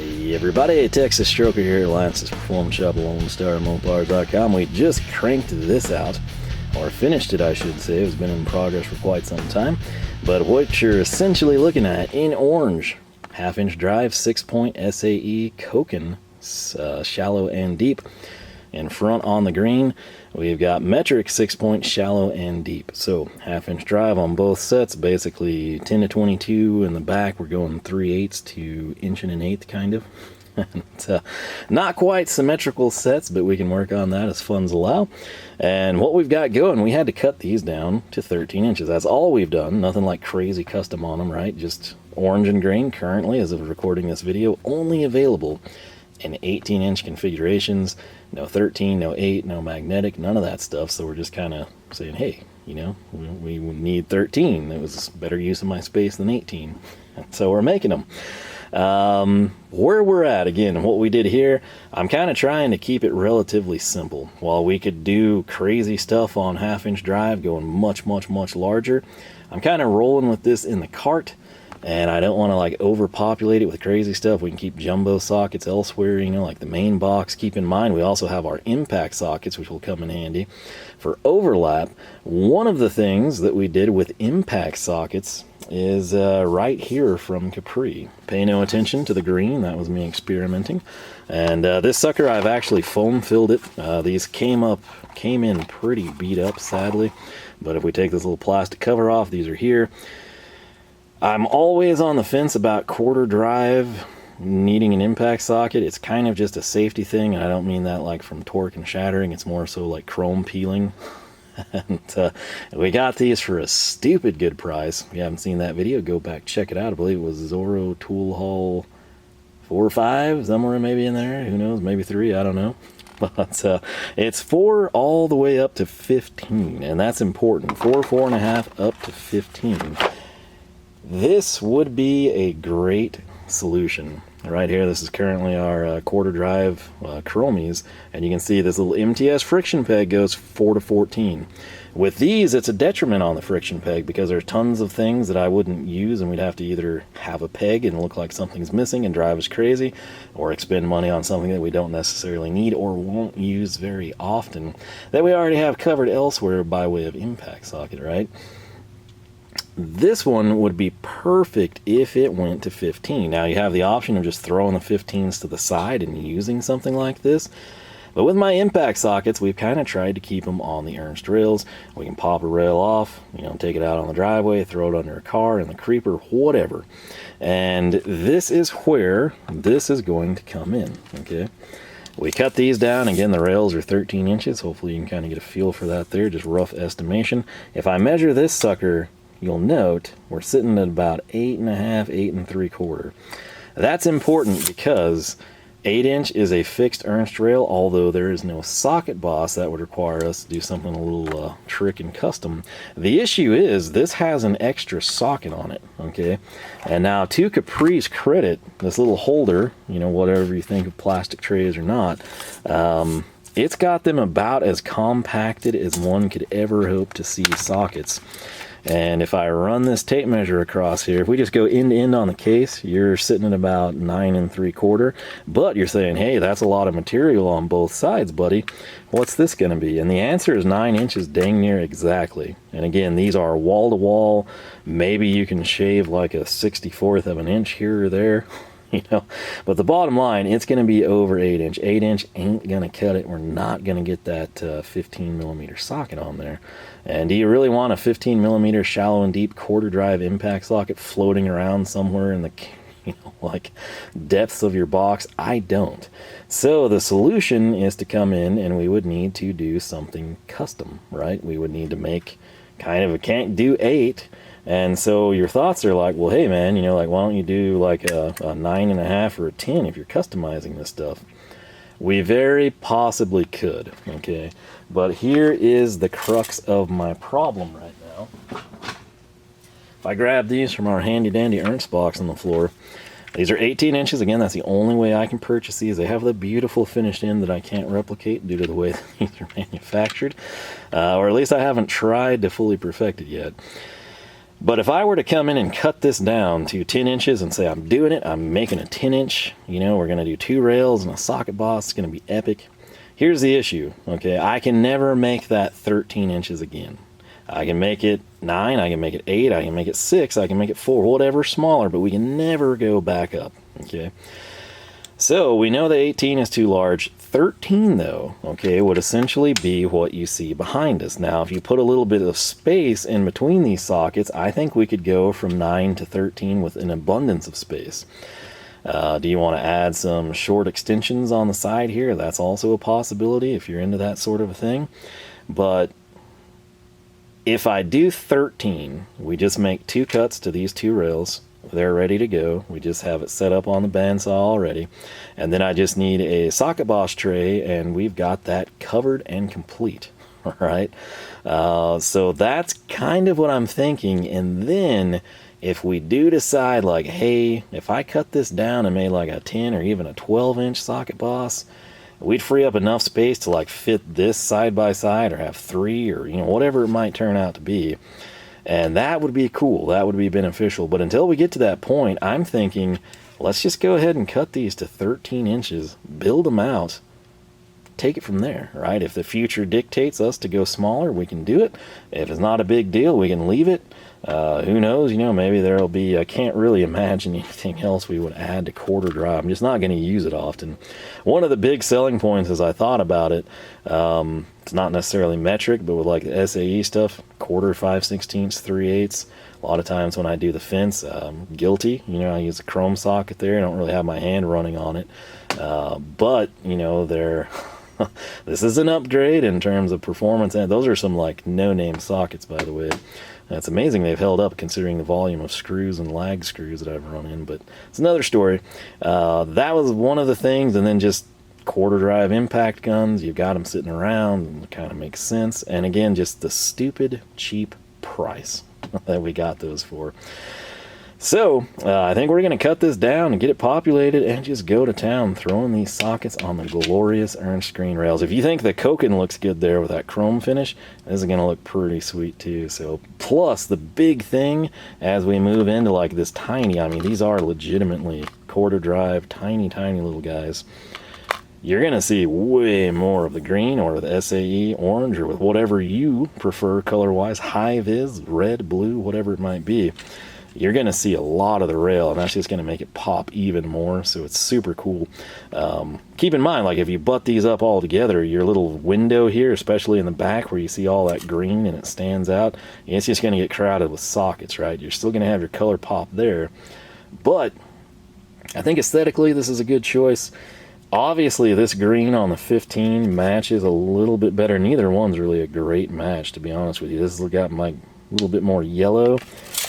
Hey everybody, Texas Stroker here at Lance's Performance Shop, Lone Star Mopars.com. We just cranked this out, or finished it I should say. It's been in progress for quite some time. But what you're essentially looking at in orange, half-inch drive, 6-point SAE Koken, shallow and deep. In front on the green, we've got metric 6-point shallow and deep. So half-inch drive on both sets, basically 10 to 22. In the back, we're going 3/8 to inch and an eighth, kind of. Not quite symmetrical sets, but we can work on that as funds allow. And what we've got going, we had to cut these down to 13 inches. That's all we've done. Nothing like crazy custom on them, right? Just orange and green currently, as of recording this video, only available in 18-inch configurations. No 13, no 8, no magnetic, none of that stuff. So we're just kind of saying, hey, you know, we need 13. It was better use of my space than 18. So we're making them. Where we're at, again, what we did here, I'm kind of trying to keep it relatively simple. While we could do crazy stuff on half-inch drive, going much larger, I'm kind of rolling with this in the cart. And I don't want to like overpopulate it with crazy stuff. We can keep jumbo sockets elsewhere, you know, like the main box. Keep in mind, we also have our impact sockets, which will come in handy for overlap. One of the things that we did with impact sockets is right here from Capri. Pay no attention to the green. That was me experimenting. And this sucker, I've actually foam filled it. These came in pretty beat up, sadly. But if we take this little plastic cover off, these are here. I'm always on the fence about quarter drive needing an impact socket. It's kind of just a safety thing, and I don't mean that like from torque and shattering. It's more so like chrome peeling. And we got these for a stupid good price. If you haven't seen that video, go back, check it out. I believe it was Zorro Tool Haul 4 or 5, somewhere maybe in there. Who knows? Maybe 3, I don't know. But it's 4 all the way up to 15, and that's important. 4, 4.5 up to 15. This would be a great solution. Right here, this is currently our quarter drive chromies, and you can see this little MTS friction peg goes 4 to 14. With these, it's a detriment on the friction peg because there's tons of things that I wouldn't use, and we'd have to either have a peg and look like something's missing and drive us crazy, or expend money on something that we don't necessarily need or won't use very often, that we already have covered elsewhere by way of impact socket, right? This one would be perfect if it went to 15. Now you have the option of just throwing the 15s to the side and using something like this. But with my impact sockets, we've kind of tried to keep them on the Ernst rails. We can pop a rail off, you know, take it out on the driveway, throw it under a car, in the creeper, whatever. And this is where this is going to come in, okay? We cut these down. Again, the rails are 13 inches. Hopefully you can kind of get a feel for that there, just rough estimation. If I measure this sucker, you'll note we're sitting at about 8.5, 8 3/4. That's important because 8-inch is a fixed Ernst rail, although there is no socket boss. That would require us to do something a little trick and custom. The issue is this has an extra socket on it, okay? And now to Capri's credit, this little holder, you know, whatever you think of plastic trays or not, it's got them about as compacted as one could ever hope to see sockets. And if I run this tape measure across here, if we just go end to end on the case, you're sitting at about 9 3/4. But you're saying, hey, that's a lot of material on both sides, buddy. What's this going to be? And the answer is 9 inches, dang near exactly. And again, these are wall to wall. Maybe you can shave like a 64th of an inch here or there. You know, but the bottom line, it's going to be over 8-inch. 8-inch ain't going to cut it. We're not going to get that 15 millimeter socket on there. And do you really want a 15 millimeter shallow and deep quarter drive impact socket floating around somewhere in the, you know, like depths of your box? I don't. So the solution is to come in and we would need to do something custom, right? We would need to make kind of a, can't do 8. And so your thoughts are like, well, hey man, you know, like why don't you do like a 9.5 or a 10 if you're customizing this stuff? We very possibly could, okay? But here is the crux of my problem right now. If I grab these from our handy dandy Ernst box on the floor, these are 18 inches. Again, that's the only way I can purchase these. They have the beautiful finished end that I can't replicate due to the way that these are manufactured. Or at least I haven't tried to fully perfect it yet. But if I were to come in and cut this down to 10 inches and say I'm doing it, I'm making a 10 inch, you know, we're going to do 2 rails and a socket boss, it's going to be epic. Here's the issue, okay? I can never make that 13 inches again. I can make it 9, I can make it 8, I can make it 6, I can make it 4, whatever smaller, but we can never go back up, okay? So we know that 18 is too large. 13 though, okay, would essentially be what you see behind us. Now, if you put a little bit of space in between these sockets, I think we could go from 9 to 13 with an abundance of space. Do you want to add some short extensions on the side here? That's also a possibility if you're into that sort of a thing. But if I do 13, we just make 2 cuts to these 2 rails. They're ready to go. We just have it set up on the bandsaw already. And then I just need a socket boss tray, and we've got that covered and complete. All right. So that's kind of what I'm thinking. And then if we do decide, like, hey, if I cut this down and made like a 10 or even a 12-inch socket boss, we'd free up enough space to like fit this side by side or have 3 or, you know, whatever it might turn out to be. And that would be cool. That would be beneficial. But until we get to that point, I'm thinking, let's just go ahead and cut these to 13 inches, build them out, take it from there, right? If the future dictates us to go smaller, we can do it. If it's not a big deal, we can leave it. Who knows, you know, maybe there'll be, I can't really imagine anything else we would add to quarter drive. I'm just not going to use it often. One of the big selling points as I thought about it, it's not necessarily metric, but with like the SAE stuff, quarter, 5/16, 3/8. A lot of times when I do the fence, guilty, you know, I use a chrome socket there. I don't really have my hand running on it. But, you know, they're, this is an upgrade in terms of performance. And those are some like no-name sockets, by the way. It's amazing they've held up considering the volume of screws and lag screws that I've run in, but it's another story. That was one of the things, and then just quarter drive impact guns, you've got them sitting around, and it kind of makes sense. And again, just the stupid cheap price that we got those for. So I think we're going to cut this down and get it populated and just go to town throwing these sockets on the glorious Ernst screen rails. If you think the Koken looks good there with that chrome finish, this is going to look pretty sweet too. So plus the big thing as we move into like this tiny, I mean these are legitimately quarter drive, tiny little guys. You're going to see way more of the green or the SAE orange or with whatever you prefer color-wise, high vis, red, blue, whatever it might be. You're going to see a lot of the rail, and that's just going to make it pop even more, so it's super cool. Keep in mind, like if you butt these up all together, your little window here, especially in the back where you see all that green and it stands out, it's just going to get crowded with sockets, right? You're still going to have your color pop there, but I think aesthetically this is a good choice. Obviously this green on the 15 matches a little bit better. Neither one's really a great match, to be honest with you. This has got like a little bit more yellow,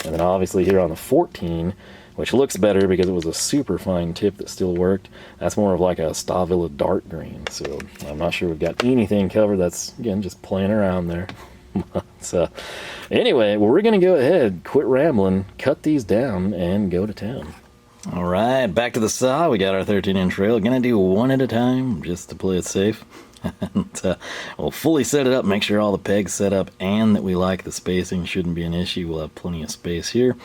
and then obviously here on the 14, which looks better because it was a super fine tip that still worked, that's more of like a Stavilla dark green. So I'm not sure we've got anything covered. That's again just playing around there. So anyway, well, we're gonna go ahead, quit rambling, cut these down and go to town. All right, back to the saw. We got our 13-inch rail. Gonna do one at a time just to play it safe. And we'll fully set it up, make sure all the pegs set up and that we like the spacing. Shouldn't be an issue. We'll have plenty of space here.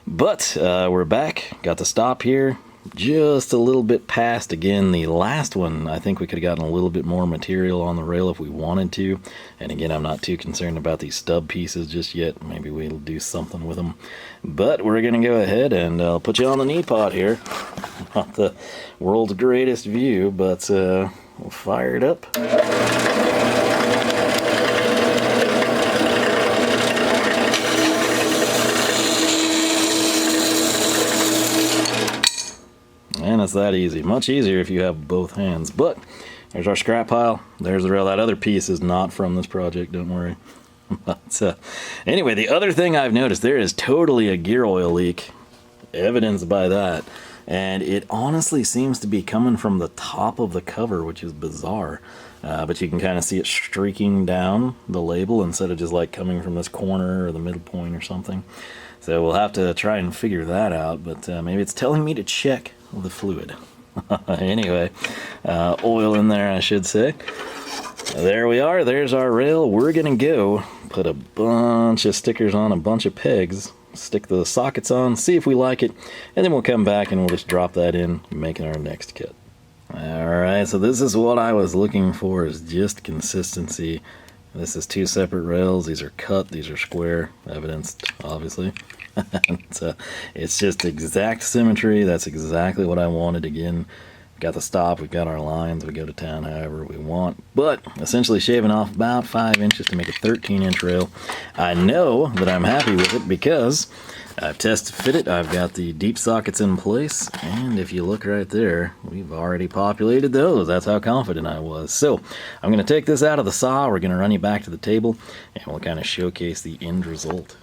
But we're back. Got the stop here. Just a little bit past, again, the last one. I think we could have gotten a little bit more material on the rail if we wanted to. And again, I'm not too concerned about these stub pieces just yet. Maybe we'll do something with them. But we're going to go ahead and I'll put you on the knee pot here. Not the world's greatest view, but we'll fire it up. And it's that easy. Much easier if you have both hands. But there's our scrap pile. There's the rail. That other piece is not from this project, don't worry. But anyway, the other thing I've noticed, there is totally a gear oil leak, evidenced by that. And it honestly seems to be coming from the top of the cover, which is bizarre. But you can kind of see it streaking down the label instead of just like coming from this corner or the middle point or something. So we'll have to try and figure that out, but maybe it's telling me to check the fluid. Anyway, oil in there, I should say. There we are, there's our rail. We're gonna go put a bunch of stickers on a bunch of pegs, stick the sockets on, see if we like it, and then we'll come back and we'll just drop that in, making our next kit. Alright, so this is what I was looking for, is just consistency. This is two separate rails. These are cut, these are square, evidenced, obviously. So it's just exact symmetry. That's exactly what I wanted. Again, we've got the stop, we've got our lines, we go to town however we want, but essentially shaving off about 5 inches to make a 13-inch rail. I know that I'm happy with it because I've test fit it. I've got the deep sockets in place, and if you look right there, we've already populated those. That's how confident I was. So I'm going to take this out of the saw, we're going to run you back to the table, and we'll kind of showcase the end result.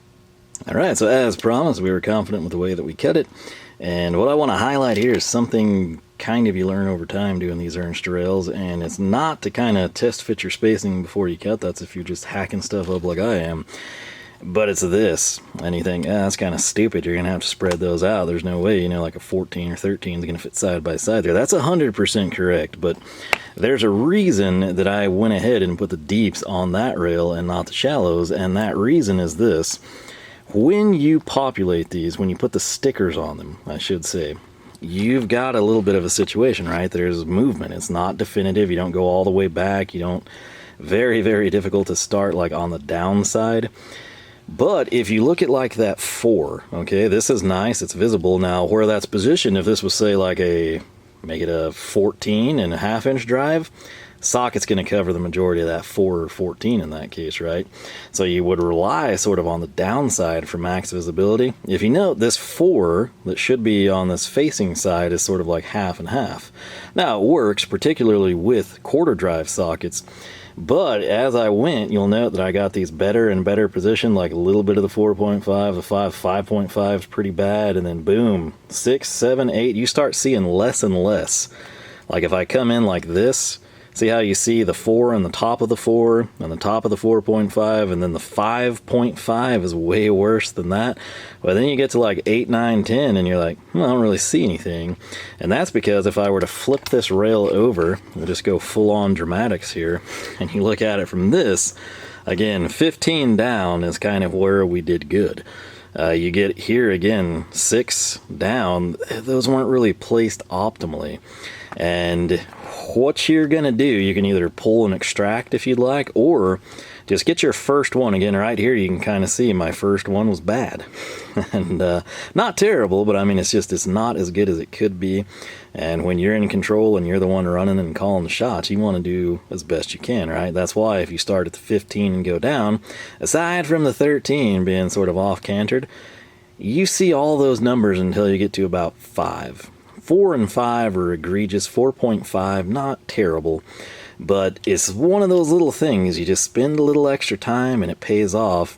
Alright, so as promised, we were confident with the way that we cut it, and what I want to highlight here is something kind of you learn over time doing these Ernst rails, and it's not to kind of test fit your spacing before you cut. That's if you're just hacking stuff up like I am. But it's this, and you think, that's kind of stupid, you're going to have to spread those out. There's no way, like a 14 or 13 is going to fit side by side there. That's 100% correct, but there's a reason that I went ahead and put the deeps on that rail and not the shallows, and that reason is this. When you populate these, when you put the stickers on them, I should say, you've got a little bit of a situation, right? There's movement. It's not definitive. You don't go all the way back. You don't, very, very difficult to start like on the downside. But if you look at like that 4, okay, this is nice. It's visible. Now where that's positioned, if this was say like make it a 14.5-inch drive, socket's going to cover the majority of that 4 or 14 in that case, right? So you would rely sort of on the downside for max visibility. If you note, this 4 that should be on this facing side is sort of like half and half. Now it works particularly with quarter drive sockets, but as I went, you'll note that I got these better and better positioned, like a little bit of the 4.5, the 5.5 is pretty bad, and then boom, 6, 7, 8, you start seeing less and less. Like if I come in like this, see how you see the 4 on the top of the 4 and the top of the 4.5, and then the 5.5 is way worse than that. But then you get to like 8, 9, 10 and you're like, well, I don't really see anything. And that's because if I were to flip this rail over, we'll just go full on dramatics here, and you look at it from this, again, 15 down is kind of where we did good. You get here again, 6 down, those weren't really placed optimally. And what you're going to do, you can either pull and extract if you'd like, or just get your first one. Again, right here you can kind of see my first one was bad. And not terrible, but I mean it's not as good as it could be. And when you're in control and you're the one running and calling the shots, you want to do as best you can, right? That's why if you start at the 15 and go down, aside from the 13 being sort of off-cantered, you see all those numbers until you get to about 5. 4 and 5 are egregious. 4.5, not terrible, but it's one of those little things. You just spend a little extra time and it pays off.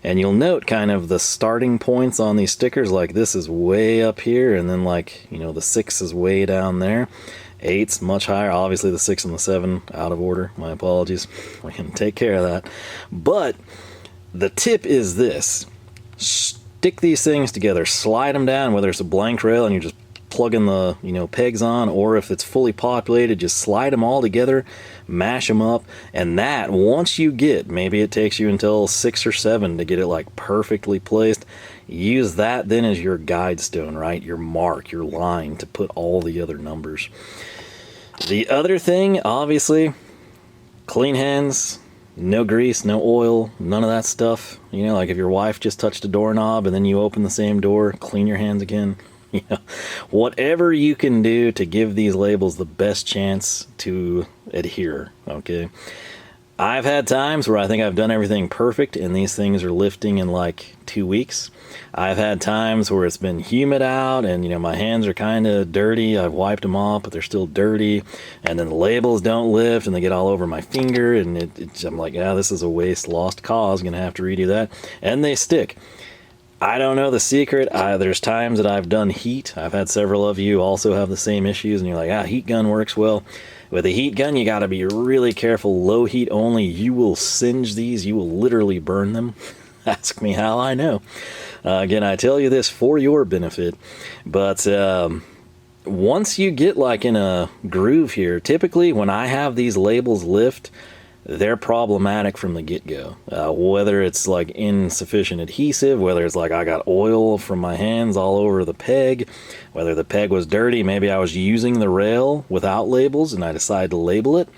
And you'll note kind of the starting points on these stickers, like this is way up here, and then like, the 6 is way down there. 8's much higher. Obviously the 6 and the 7 out of order. My apologies. We can take care of that. But the tip is this. Stick these things together. Slide them down, whether it's a blank rail and you're just plugging the pegs on, or if it's fully populated, just slide them all together, mash them up, and that once you get, maybe it takes you until 6 or 7 to get it like perfectly placed, use that then as your guide stone, right? Your mark, your line to put all the other numbers. The other thing, obviously, clean hands, no grease, no oil, none of that stuff. Like if your wife just touched a doorknob and then you open the same door, clean your hands again. Whatever you can do to give these labels the best chance to adhere, okay? I've had times where I think I've done everything perfect and these things are lifting in like 2 weeks. I've had times where it's been humid out and my hands are kind of dirty. I've wiped them off, but they're still dirty, and then the labels don't lift and they get all over my finger, and I'm like, this is a waste, lost cause, gonna have to redo that, and they stick. I don't know the secret. There's times that I've done heat. I've had several of you also have the same issues, and you're like, heat gun works well. With a heat gun, you got to be really careful. Low heat only. You will singe these. You will literally burn them. Ask me how I know. Again, I tell you this for your benefit. But once you get like in a groove here, typically when I have these labels lift, they're problematic from the get-go. Whether it's like insufficient adhesive, whether it's like I got oil from my hands all over the peg, whether the peg was dirty, maybe I was using the rail without labels and I decided to label it,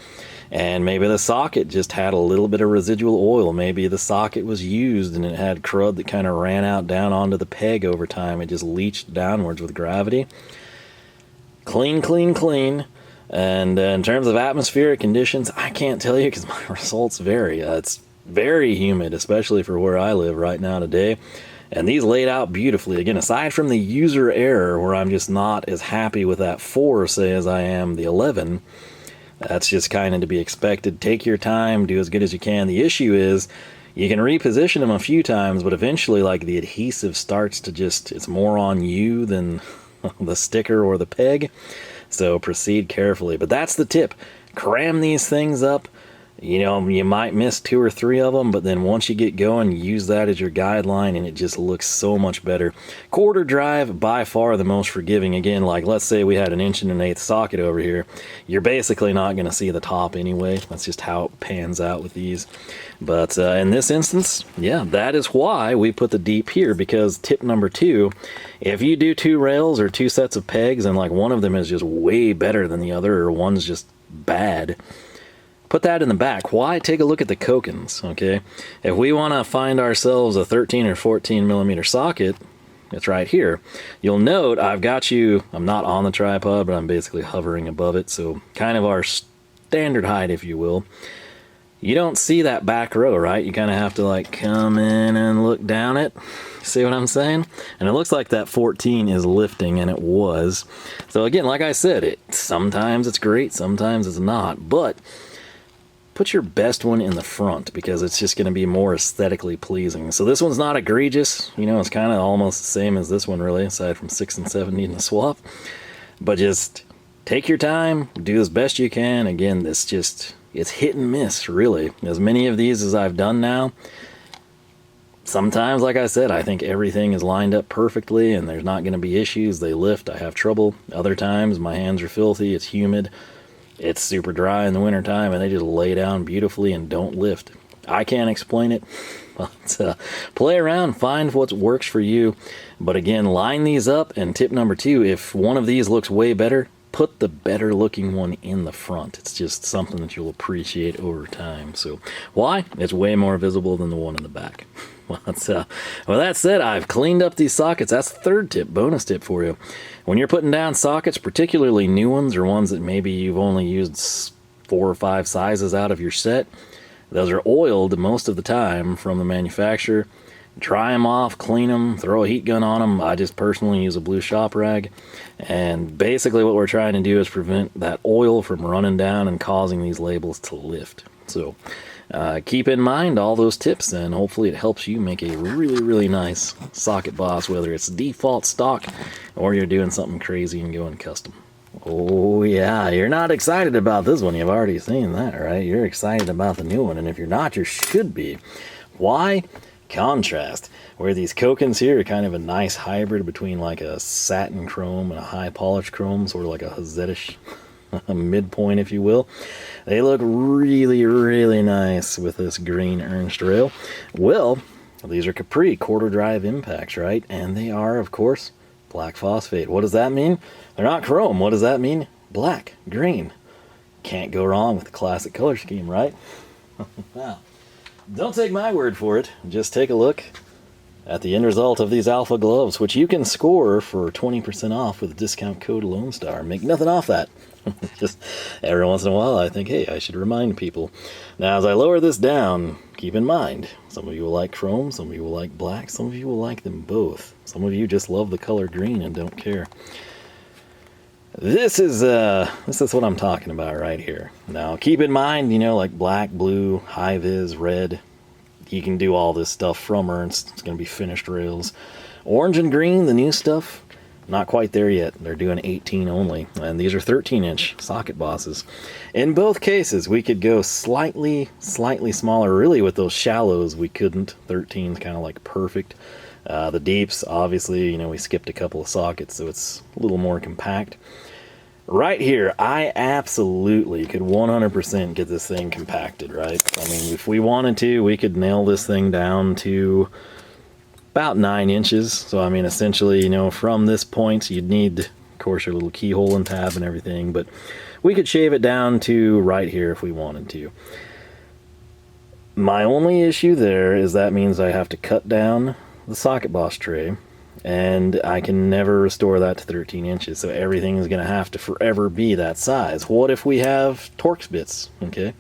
and maybe the socket just had a little bit of residual oil. Maybe the socket was used and it had crud that kind of ran out down onto the peg over time. It just leached downwards with gravity. Clean, clean, clean. And in terms of atmospheric conditions, I can't tell you because my results vary. It's very humid, especially for where I live right now today. And these laid out beautifully. Again, aside from the user error where I'm just not as happy with that 4, say, as I am the 11, that's just kind of to be expected. Take your time, do as good as you can. The issue is you can reposition them a few times, but eventually like the adhesive starts to just, it's more on you than the sticker or the peg. So proceed carefully. But that's the tip. Cram these things up. You know, you might miss 2 or 3 of them, but then once you get going, use that as your guideline, and it just looks so much better. Quarter drive, by far the most forgiving. Again, like let's say we had an 1 1/8" socket over here. You're basically not going to see the top anyway. That's just how it pans out with these. But in this instance, yeah, that is why we put the deep here, because tip number 2, if you do 2 rails or 2 sets of pegs and like one of them is just way better than the other or one's just bad, put that in the back. Why? Take a look at the Kokens, okay? If we want to find ourselves a 13 or 14 millimeter socket, it's right here. You'll note I've got you, I'm not on the tripod, but I'm basically hovering above it, so kind of our standard height, if you will. You don't see that back row, right? You kind of have to like come in and look down it. See what I'm saying? And it looks like that 14 is lifting, and it was. So again, like I said, sometimes it's great, sometimes it's not, but put your best one in the front because it's just going to be more aesthetically pleasing. So this one's not egregious. You know, it's kind of almost the same as this one, really, aside from 6 and 7 needing a swap. But just take your time, do as best you can. Again, it's hit and miss, really. As many of these as I've done now, sometimes, like I said, I think everything is lined up perfectly and there's not going to be issues. They lift, I have trouble. Other times, my hands are filthy, it's humid. It's super dry in the wintertime, and they just lay down beautifully and don't lift. I can't explain it, but play around, find what works for you. But again, line these up, and tip number 2, if one of these looks way better, put the better looking one in the front. It's just something that you'll appreciate over time. So why? It's way more visible than the one in the back. Well, that said, I've cleaned up these sockets. That's the 3rd tip, bonus tip for you. When you're putting down sockets, particularly new ones or ones that maybe you've only used 4 or 5 sizes out of your set, those are oiled most of the time from the manufacturer. Dry them off, clean them, throw a heat gun on them. I just personally use a blue shop rag. And basically what we're trying to do is prevent that oil from running down and causing these labels to lift. So keep in mind all those tips, and hopefully it helps you make a really, really nice socket boss, whether it's default stock or you're doing something crazy and going custom. Oh yeah, you're not excited about this one. You've already seen that, right? You're excited about the new one, and if you're not, you should be. Why? Contrast. Where these Kokens here are kind of a nice hybrid between like a satin chrome and a high polished chrome, sort of like a hazetish midpoint, if you will. They look really, really nice with this green Ernst rail. Well, these are Capri quarter drive impacts, right? And they are, of course, black phosphate. What does that mean? They're not chrome. What does that mean? Black, green. Can't go wrong with the classic color scheme, right? Wow. Don't take my word for it. Just take a look at the end result of these Alpha gloves, which you can score for 20% off with the discount code Lone Star. Make nothing off that. Just every once in a while I think, hey, I should remind people. Now as I lower this down, keep in mind, some of you will like chrome, some of you will like black, some of you will like them both. Some of you just love the color green and don't care. This is what I'm talking about right here. Now keep in mind, you know, like black, blue, high vis, red, you can do all this stuff from Ernst. It's going to be finished rails. Orange and green, the new stuff, not quite there yet. They're doing 18 only, and these are 13-inch socket bosses. In both cases, we could go slightly smaller. Really, with those shallows, we couldn't. 13's kind of like perfect. The deeps, obviously, you know, we skipped a couple of sockets, so it's a little more compact. Right here, I absolutely could 100% get this thing compacted, right? I mean, if we wanted to, we could nail this thing down to about 9 inches. So, I mean, essentially, you know, from this point, you'd need, of course, your little keyhole and tab and everything, but we could shave it down to right here if we wanted to. My only issue there is that means I have to cut down the socket boss tray, and I can never restore that to 13 inches, so everything is going to have to forever be that size. What if we have Torx bits, okay?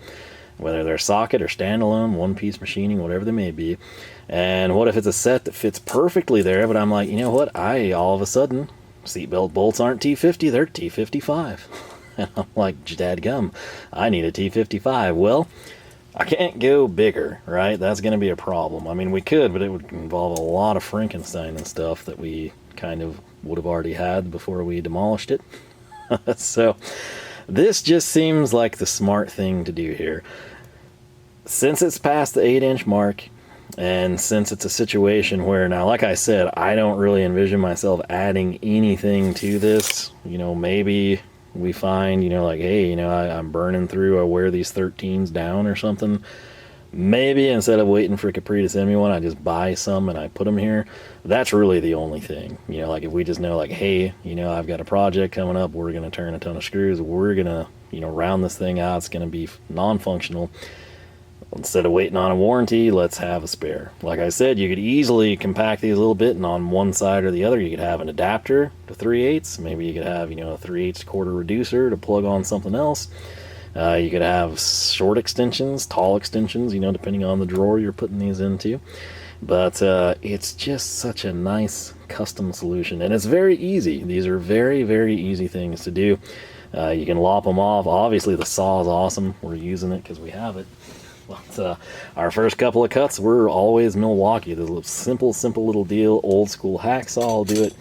Whether they're socket or standalone, one-piece machining, whatever they may be. And what if it's a set that fits perfectly there, but I'm like, you know what, all of a sudden, seatbelt bolts aren't T50, they're T55. And I'm like, dadgum, I need a T55. Well, I can't go bigger, right? That's going to be a problem. I mean, we could, but it would involve a lot of Frankenstein and stuff that we kind of would have already had before we demolished it. So this just seems like the smart thing to do here. Since it's past the 8-inch mark, and since it's a situation where, now, like I said, I don't really envision myself adding anything to this. You know, maybe we find, you know, like, hey, you know, I'm burning through, I wear these 13s down or something. Maybe instead of waiting for Capri to send me one, I just buy some and I put them here. That's really the only thing. You know, like if we just know, like, hey, you know, I've got a project coming up, we're going to turn a ton of screws, we're going to, you know, round this thing out, it's going to be non-functional. Instead of waiting on a warranty, let's have a spare. Like I said, you could easily compact these a little bit, and on one side or the other, you could have an adapter to 3/8. Maybe you could have, you know, a 3/8 quarter reducer to plug on something else. You could have short extensions, tall extensions, you know, depending on the drawer you're putting these into. But it's just such a nice custom solution, and it's very easy. These are very, very easy things to do. You can lop them off. Obviously, the saw is awesome. We're using it because we have it. But our first couple of cuts were always Milwaukee. This little simple little deal. Old school hacksaw will do it.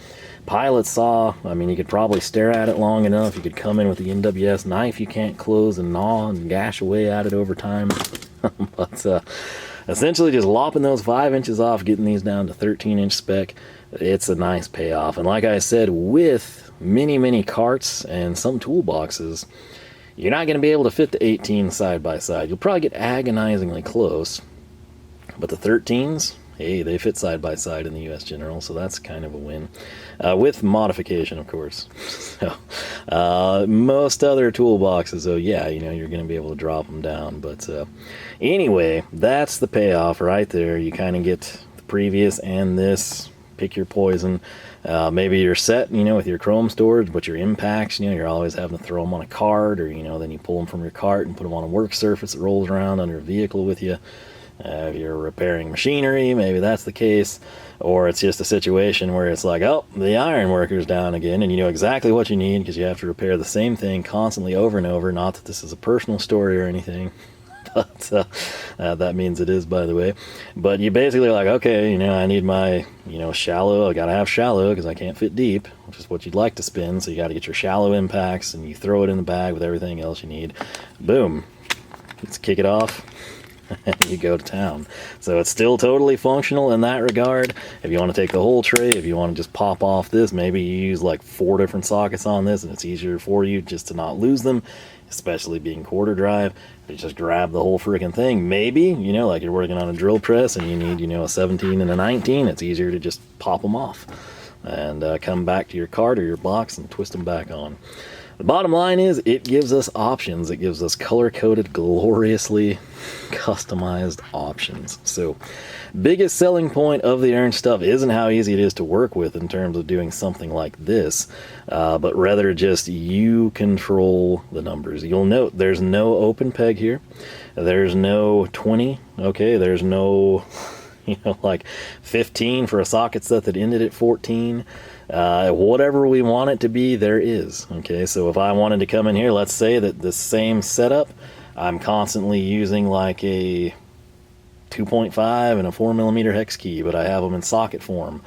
Pilot saw, I mean, you could probably stare at it long enough. You could come in with the NWS knife you can't close and gnaw and gash away at it over time. But essentially just lopping those 5 inches off, getting these down to 13-inch spec, it's a nice payoff. And like I said, with many carts and some toolboxes, you're not going to be able to fit the 18 side by side. You'll probably get agonizingly close. But the 13s, hey, they fit side by side in the US General, so that's kind of a win. With modification, of course. So, most other toolboxes, so yeah, you know, you're going to be able to drop them down. But anyway, that's the payoff right there. You kind of get the previous and this. Pick your poison. Maybe you're set, you know, with your chrome storage, but your impacts, you know, you're always having to throw them on a cart, or, you know, then you pull them from your cart and put them on a work surface that rolls around under a vehicle with you. If you're repairing machinery, maybe that's the case. Or it's just a situation where it's like, oh, the iron worker's down again, and you know exactly what you need because you have to repair the same thing constantly over and over. Not that this is a personal story or anything. But that means it is, by the way. But you basically like, okay, you know, I need my, you know, shallow. I gotta have shallow because I can't fit deep, which is what you'd like to spin. So you got to get your shallow impacts, and you throw it in the bag with everything else you need. Boom, let's kick it off. And you go to town. So it's still totally functional in that regard. If you want to take the whole tray, if you want to just pop off this, maybe you use like 4 different sockets on this, and it's easier for you just to not lose them, especially being quarter drive. You just grab the whole freaking thing. Maybe, you know, like you're working on a drill press and you need, you know, a 17 and a 19. It's easier to just pop them off and come back to your cart or your box and twist them back on. The bottom line is it gives us options. It gives us color-coded, gloriously customized options. So biggest selling point of the Ernst stuff isn't how easy it is to work with in terms of doing something like this, but rather just you control the numbers. You'll note there's no open peg here. There's no 20. Okay, there's no, you know, like 15 for a socket set that ended at 14. Whatever we want it to be, there is. Okay, so if I wanted to come in here, let's say that the same setup, I'm constantly using like a 2.5 and a 4mm hex key, but I have them in socket form,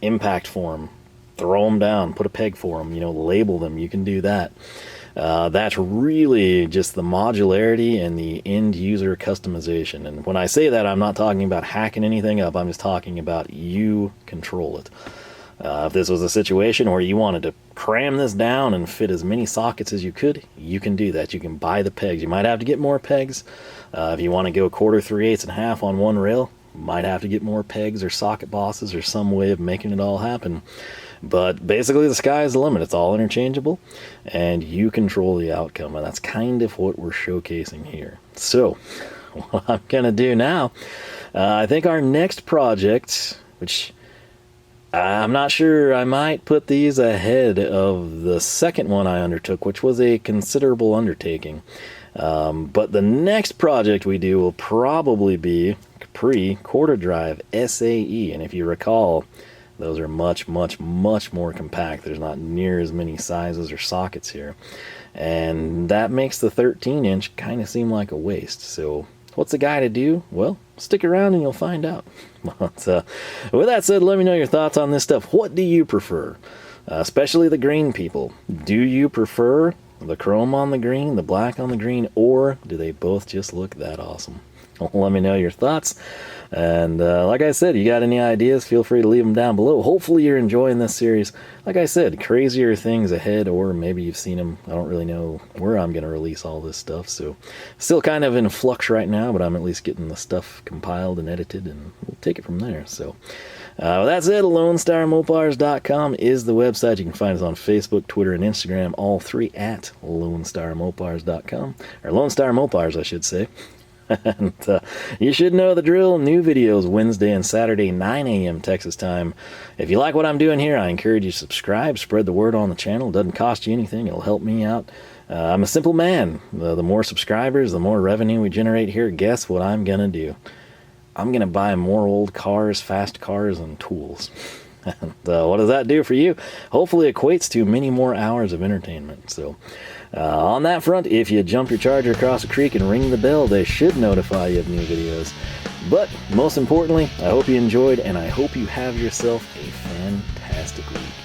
impact form, throw them down, put a peg for them, you know, label them. You can do that. That's really just the modularity and the end user customization. And when I say that, I'm not talking about hacking anything up. I'm just talking about you control it. If this was a situation where you wanted to cram this down and fit as many sockets as you could, you can do that. You can buy the pegs. You might have to get more pegs. If you want to go 1/4, 3/8, and half on one rail, you might have to get more pegs or socket bosses or some way of making it all happen. But basically, the sky is the limit. It's all interchangeable, and you control the outcome. And that's kind of what we're showcasing here. So, what I'm going to do now, I think our next project, which I'm not sure, I might put these ahead of the second one I undertook, which was a considerable undertaking. But the next project we do will probably be Capri quarter drive SAE. And if you recall, those are much, much, much more compact. There's not near as many sizes or sockets here. And that makes the 13-inch kind of seem like a waste. So what's the guy to do? Well, stick around and you'll find out. But, with that said, let me know your thoughts on this stuff. What do you prefer? Especially the green people. Do you prefer the chrome on the green, the black on the green, or do they both just look that awesome? Let me know your thoughts. And like I said, you got any ideas, feel free to leave them down below. Hopefully you're enjoying this series. Like I said, crazier things ahead, or maybe you've seen them. I don't really know where I'm going to release all this stuff, so still kind of in flux right now, but I'm at least getting the stuff compiled and edited, and we'll take it from there. So with that said, LoneStarMopars.com is the website. You can find us on Facebook, Twitter, and Instagram, all three at LoneStarMopars.com, or Lone Star Mopars, I should say. And you should know the drill. New videos Wednesday and Saturday, 9 a.m. Texas time. If you like what I'm doing here, I encourage you to subscribe, spread the word on the channel. It doesn't cost you anything. It'll help me out. I'm a simple man. The more subscribers, the more revenue we generate here. Guess what I'm going to do? I'm going to buy more old cars, fast cars, and tools. And what does that do for you? Hopefully it equates to many more hours of entertainment. So on that front, if you jump your Charger across the creek and ring the bell, they should notify you of new videos. But most importantly, I hope you enjoyed, and I hope you have yourself a fantastic week.